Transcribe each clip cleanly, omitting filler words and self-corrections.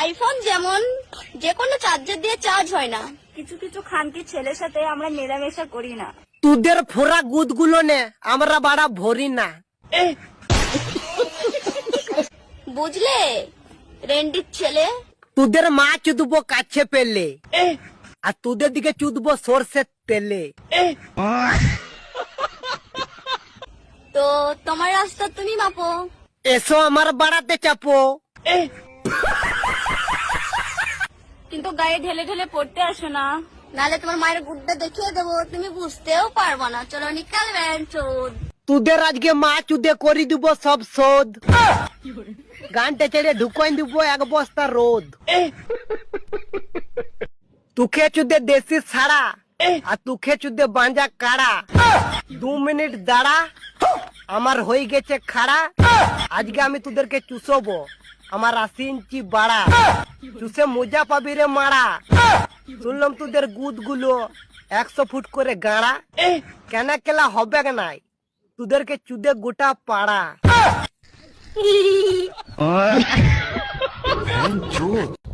IPhone যেমন যে কোনো চার্জার দিয়ে চার্জ হয় না, কিছু কিছু খানকির ছেলের সাথে আমরা মেলামেশা করি না। তোদের ফোরা গুদগুলো নে আমরা বাড়া ভরি না। বুঝলে রেন্ডির ছেলে? তোদের মা চুদবো কাছে পেলে, আর তোদের দিকে চুদবো সর্ষের তেলে। তো তোমার রাস্তা তুমি মাপো। এসো আমার বাড়াতে চাপো। কিন্তু গায়ে ঢেলে ঢেলে পড়তে আসো না। নালে তোমার মায়ের গুড্ডা দেখিয়ে দেবো, তুমি বুঝতেও পারবো না। চলো নিকালবেন চোদ। তোদের আজকে মা চুদে করি দিব সব শোধ। গানটা ছেড়ে ঢুকাই দিব এক বস্তা রোদ। তুখে চুদে দেশি ছাড়া, আর তুখে চুদে বাঁজা কাড়া। 2 মিনিট দাঁড়া, আমার হয়ে গেছে খাড়া। আজকে আমি তোদেরকে চুষবো, আমার 80 ইঞ্চি বাড়া। চুষে মজা পাবি রে মারা। শুনলাম তোদের গুদ গুলো 100 ফুট করে গাড়া। কেন কেলা হবে নাই, তোদেরকে চুদে গোটা পাড়া।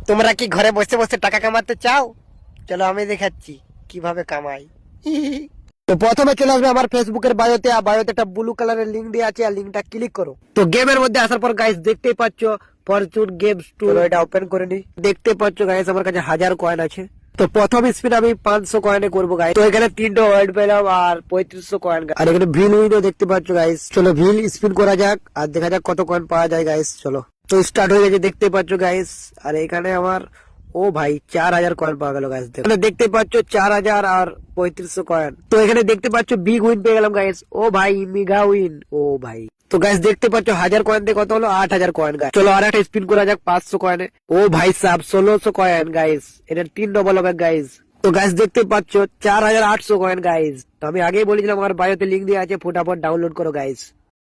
তোমরা কি ঘরে বসে বসে টাকা কামাতে চাও? চলো আমি দেখাচ্ছি কিভাবে কামাই। তো প্রথমে চলে আসবে আমার ফেসবুকের বায়োতে, আর বায়োতে একটা ব্লু কালারের লিঙ্ক দেওয়া আছে, আর লিঙ্কটা ক্লিক করো। তো গেমের মধ্যে আসার পর গাইস দেখতেই পাচ্ছ ফরচুন গেমস 2, এটা ওপেন করে নি। দেখতে পাচ্ছ গাইস আমার কাছে 1000 কয়েন আছে। তো প্রথম স্পিন আমি 500 কয়েনে করবো গাইস। তো এখানে 3টা ওয়ার্ড পেলাম আর 3500 কয়েন। আর এখানে ভিল উইনও দেখতে পাচ্ছ গাইস। চলো ভিল স্পিন করা যাক আর দেখা যাক কত কয়েন পাওয়া যায় গাইস। চলো তো স্টার্ট হয়ে গেছে দেখতে পাচ্ছ গাইস। আর এখানে আমার ও ভাই 4000 কয়েন পাওয়া গেল গাইস। এখানে দেখতে পাচ্ছ 4000 আর 3500 কয়েন। তো এখানে দেখতে পাচ্ছ বিগ উইন পেয়ে গেলাম গাইস। ও ভাই মেগা উইন, ও ভাই। তো গাইস দেখতে পাচ্ছ 1000 কয়েন দিয়ে কত হলো 8000 কয়েন গাইস। চলো আর একটা স্পিন করা যাক 500 কয়েনে। ও ভাই সাব 1600 কয়েন গাইস। এটা 3 ডবল হবে গাইস। তো গাইস দেখতে পাচ্ছ 4800 কয়েন গাইস। তো আমি আগেই বলেছিলাম আমার বায়োতে লিঙ্ক দেওয়া আছে, ফটাফট ডাউনলোড করো গাইস।